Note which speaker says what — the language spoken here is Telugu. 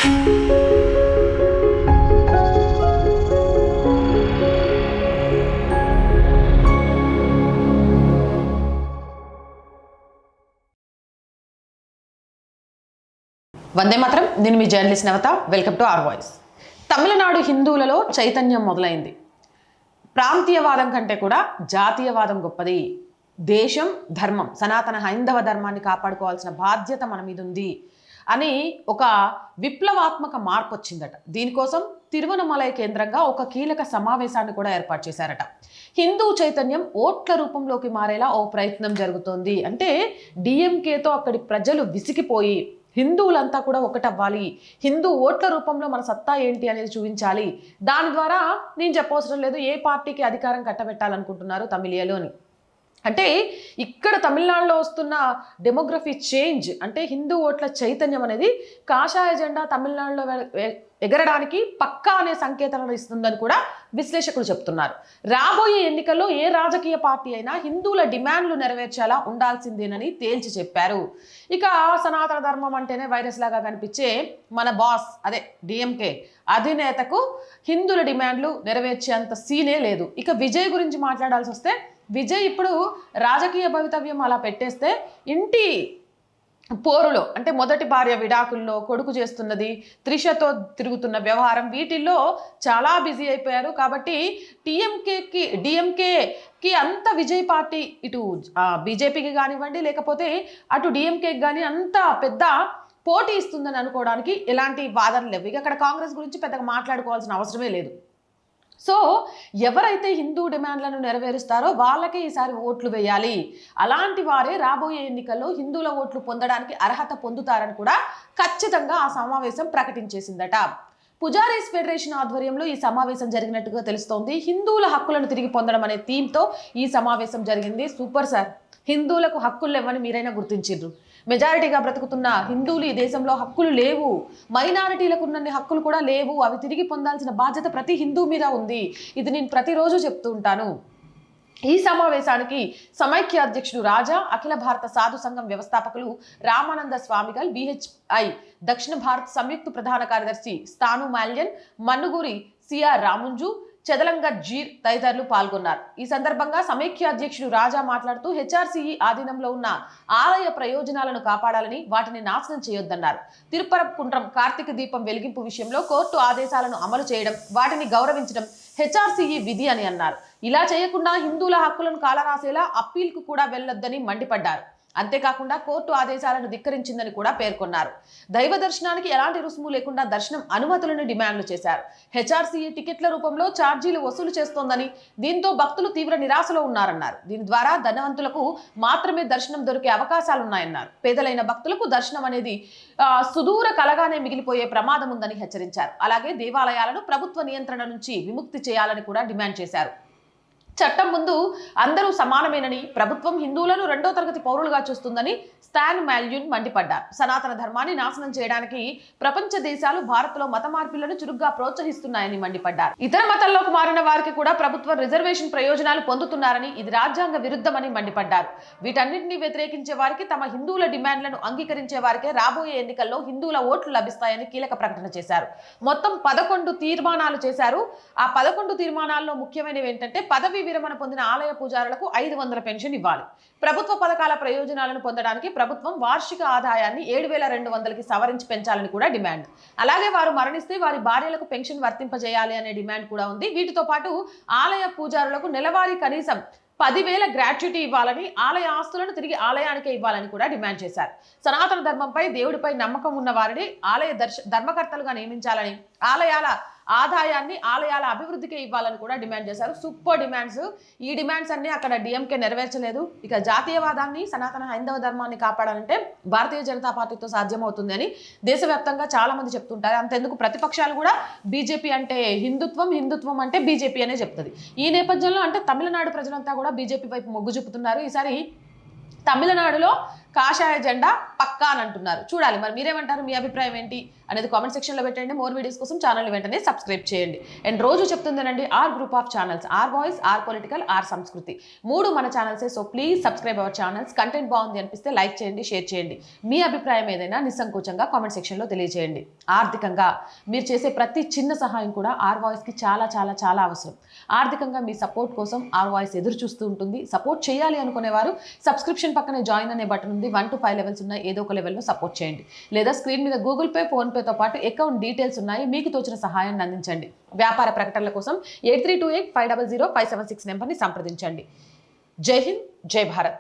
Speaker 1: వందే మాత్రం. నేను మీ journalist Navata. Welcome to Our Voice. Tamil Nadu హిందువులలో చైతన్యం మొదలైంది. ప్రాంతీయవాదం కంటే కూడా జాతీయవాదం గొప్పది. దేశం, ధర్మం, సనాతన హైందవ ధర్మాన్ని కాపాడుకోవాల్సిన బాధ్యత మన మీద ఉంది అని ఒక విప్లవాత్మక మార్పు వచ్చిందట. దీనికోసం తిరువనమలై కేంద్రంగా ఒక కీలక సమావేశాన్ని కూడా ఏర్పాటు చేశారట. హిందూ చైతన్యం ఓట్ల రూపంలోకి మారేలా ఓ ప్రయత్నం జరుగుతోంది. అంటే డిఎంకేతో అక్కడి ప్రజలు విసిగిపోయి హిందువులంతా కూడా ఒకటవ్వాలి, హిందూ ఓట్ల రూపంలో మన సత్తా ఏంటి అనేది చూపించాలి, దాని ద్వారా నేను చెప్పవసరం లేదు ఏ పార్టీకి అధికారం కట్టబెట్టాలనుకుంటున్నారు తమిళియలోని. అంటే ఇక్కడ తమిళనాడులో వస్తున్న డెమోగ్రఫీ చేంజ్ అంటే హిందూ ఓట్ల చైతన్యం అనేది కాషాయ జెండా తమిళనాడులో ఎగరడానికి పక్కా అనే సంకేతాలను ఇస్తుందని కూడా విశ్లేషకులు చెప్తున్నారు. రాబోయే ఎన్నికల్లో ఏ రాజకీయ పార్టీ అయినా హిందువుల డిమాండ్లు నెరవేర్చేలా ఉండాల్సిందేనని తేల్చి చెప్పారు. ఇక సనాతన ధర్మం అంటేనే వైరస్ లాగా కనిపించే మన బాస్ అదే డిఎంకే అధినేతకు హిందువుల డిమాండ్లు నెరవేర్చేంత సీనే లేదు. ఇక విజయ్ గురించి మాట్లాడాల్సి వస్తే విజయ్ ఇప్పుడు రాజకీయ భవితవ్యం అలా పెట్టేస్తే ఇంటి పోరులో అంటే మొదటి భార్య విడాకుల్లో, కొడుకు చేస్తున్నది, త్రిషతో తిరుగుతున్న వ్యవహారం, వీటిల్లో చాలా బిజీ అయిపోయారు. కాబట్టి డిఎంకేకి అంత విజయ్ పార్టీ ఇటు బీజేపీకి కానివ్వండి లేకపోతే అటు డిఎంకేకి కానీ అంత పెద్ద పోటీ ఇస్తుందని అనుకోవడానికి ఎలాంటి వాదనలు లేవు. ఇక అక్కడ కాంగ్రెస్ గురించి పెద్దగా మాట్లాడుకోవాల్సిన అవసరమే లేదు. సో ఎవరైతే హిందూ డిమాండ్లను నెరవేరుస్తారో వాళ్ళకే ఈసారి ఓట్లు వేయాలి, అలాంటి వారే రాబోయే ఎన్నికల్లో హిందువుల ఓట్లు పొందడానికి అర్హత పొందుతారని కూడా ఖచ్చితంగా ఆ సమావేశం ప్రకటించేసిందట. పుజారీస్ ఫెడరేషన్ ఆధ్వర్యంలో ఈ సమావేశం జరిగినట్టుగా తెలుస్తోంది. హిందువుల హక్కులను తిరిగి పొందడం అనే థీమ్తో ఈ సమావేశం జరిగింది. సూపర్ సార్, హిందువులకు హక్కులు లేవని మీరైనా గుర్తించారు. మెజారిటీగా బ్రతుకుతున్న హిందువులు ఈ దేశంలో హక్కులు లేవు, మైనారిటీలకు ఉన్నన్ని హక్కులు కూడా లేవు, అవి తిరిగి పొందాల్సిన బాధ్యత ప్రతి హిందూ మీద ఉంది. ఇది నేను ప్రతిరోజు చెప్తూ ఉంటాను. ఈ సమావేశానికి సమైక్య అధ్యక్షుడు రాజా, అఖిల భారత సాధు సంఘం వ్యవస్థాపకులు రామానంద స్వామిగల్, బిహెచ్ఐ దక్షిణ భారత్ సంయుక్త ప్రధాన కార్యదర్శి స్థాను మాల్యన్, మన్నుగూరి సిఆర్ రాముంజు, చెదలంగ జీర్ తదితరులు పాల్గొన్నారు. ఈ సందర్భంగా సమైక్య అధ్యక్షుడు రాజా మాట్లాడుతూ హెచ్ఆర్సీఈ ఆధీనంలో ఉన్న ఆలయ ప్రయోజనాలను కాపాడాలని, వాటిని నాశనం చేయొద్దన్నారు. తిరుపరకుంట్రం కార్తీక దీపం వెలిగింపు విషయంలో కోర్టు ఆదేశాలను అమలు చేయడం, వాటిని గౌరవించడం హెచ్ఆర్సీఈ విధి అని అన్నారు. ఇలా చేయకుండా హిందువుల హక్కులను కాలరాసేలా అప్పీల్కు కూడా వెళ్లొద్దని మండిపడ్డారు. అంతేకాకుండా కోర్టు ఆదేశాలను ధిక్కరించిందని కూడా పేర్కొన్నారు. దైవ దర్శనానికి ఎలాంటి రుసుము లేకుండా దర్శనం అనుమతులను డిమాండ్లు చేశారు. హెచ్ఆర్సీఈ టికెట్ల రూపంలో ఛార్జీలు వసూలు చేస్తోందని, దీంతో భక్తులు తీవ్ర నిరాశలో ఉన్నారన్నారు. దీని ద్వారా ధనవంతులకు మాత్రమే దర్శనం దొరికే అవకాశాలున్నాయన్నారు. పేదలైన భక్తులకు దర్శనం అనేది సుదూర కలగానే మిగిలిపోయే ప్రమాదం ఉందని హెచ్చరించారు. అలాగే దేవాలయాలను ప్రభుత్వ నియంత్రణ నుంచి విముక్తి చేయాలని కూడా డిమాండ్ చేశారు. చట్టం ముందు అందరూ సమానమేనని, ప్రభుత్వం హిందువులను రెండో తరగతి పౌరులుగా చూస్తుందని స్టాన్ మాల్యూన్ మండిపడ్డారు. సనాతన ధర్మాన్ని నాశనం చేయడానికి ప్రపంచ దేశాలు భారత్లో మత మార్పులను చురుగ్గా ప్రోత్సహిస్తున్నాయని మండిపడ్డారు. ఇతర మతాల్లోకి మారిన వారికి కూడా ప్రభుత్వం రిజర్వేషన్ ప్రయోజనాలు పొందుతున్నారని, ఇది రాజ్యాంగ విరుద్ధమని మండిపడ్డారు. వీటన్నింటినీ వ్యతిరేకించే వారికి, తమ హిందువుల డిమాండ్లను అంగీకరించే వారికే రాబోయే ఎన్నికల్లో హిందువుల ఓట్లు లభిస్తాయని కీలక ప్రకటన చేశారు. మొత్తం 11 తీర్మానాలు చేశారు. ఆ 11 తీర్మానాల్లో ముఖ్యమైనవి ఏంటంటే పదవి విరమణ పొందిన ఆలయ పూజారులకు 500 పెన్షన్ ఇవ్వాలి, ప్రభుత్వ పథకాల ప్రయోజనాలను పొందడానికి ప్రభుత్వం వార్షిక ఆదాయాన్ని 7,200కి సవరించి పెంచాలని కూడా డిమాండ్. అలాగే వారు మరణిస్తే వారి భార్యలకు పెన్షన్ వర్తింపజేయాలి అనే డిమాండ్ కూడా ఉంది. వీటితో పాటు ఆలయ పూజారులకు నెలవారీ కనీసం 10,000 గ్రాట్యుటీ ఇవ్వాలని, ఆలయ ఆస్తులను తిరిగి ఆలయానికే ఇవ్వాలని కూడా డిమాండ్ చేశారు. సనాతన ధర్మంపై, దేవుడిపై నమ్మకం ఉన్న వారిని ఆలయ ధర్మకర్తలుగా నియమించాలని, ఆలయాల ఆదాయాన్ని ఆలయాల అభివృద్ధికే ఇవ్వాలని కూడా డిమాండ్ చేశారు. Super demands. ఈ డిమాండ్స్ అన్ని అక్కడ డిఎంకే నెరవేర్చలేదు. ఇక జాతీయవాదాన్ని, సనాతన హైందవ ధర్మాన్ని కాపాడాలంటే భారతీయ జనతా పార్టీతో సాధ్యమవుతుంది అని దేశవ్యాప్తంగా చాలా మంది చెప్తుంటారు. అంతెందుకు ప్రతిపక్షాలు కూడా బీజేపీ అంటే హిందుత్వం, హిందుత్వం అంటే బీజేపీ అనే చెప్తుంది. ఈ నేపథ్యంలో అంటే తమిళనాడు ప్రజలంతా కూడా బీజేపీ వైపు మొగ్గు చూపుతున్నారు. ఈసారి తమిళనాడులో కాషాయ జెండా పక్కా అని అంటున్నారు. చూడాలి మరి మీరేమంటారు, మీ అభిప్రాయం ఏంటి అనేది కామెంట్ సెక్షన్లో పెట్టండి. మోర్ వీడియోస్ కోసం ఛానల్ వెంటనే సబ్స్క్రైబ్ చేయండి. అండ్ రోజు చెప్తుందేనండి, our group of channels, our voice, our political, our Sanskriti, 3 మన ఛానల్సే. So please subscribe our channels. Content బాగుంది అనిపిస్తే లైక్ చేయండి, షేర్ చేయండి. మీ అభిప్రాయం ఏదైనా నిస్సంకోచంగా కామెంట్ సెక్షన్లో తెలియజేయండి. ఆర్థికంగా మీరు చేసే ప్రతి చిన్న సహాయం కూడా ఆర్ వాయిస్కి చాలా చాలా చాలా అవసరం. ఆర్థికంగా మీ సపోర్ట్ కోసం ఆర్ వాయిస్ ఎదురు చూస్తూ ఉంటుంది. సపోర్ట్ చేయాలి అనుకునేవారు సబ్స్క్రిప్షన్ పక్కనే జాయిన్ అనే బటన్ ఉంది. 1 to 5 లెవెల్స్ ఉన్నాయి. ఏదో ఒక లెవెల్లో సపోర్ట్ చేయండి. లేదా స్క్రీన్ మీద గూగుల్ పే, ఫోన్పేతో పాటు అకౌంట్ డీటెయిల్స్ ఉన్నాయి. మీకు తోచిన సహాయాన్ని అందించండి. వ్యాపార ప్రకటనల కోసం 8328 500 576 నెంబర్ని సంప్రదించండి. జై హింద్, జై భారత్.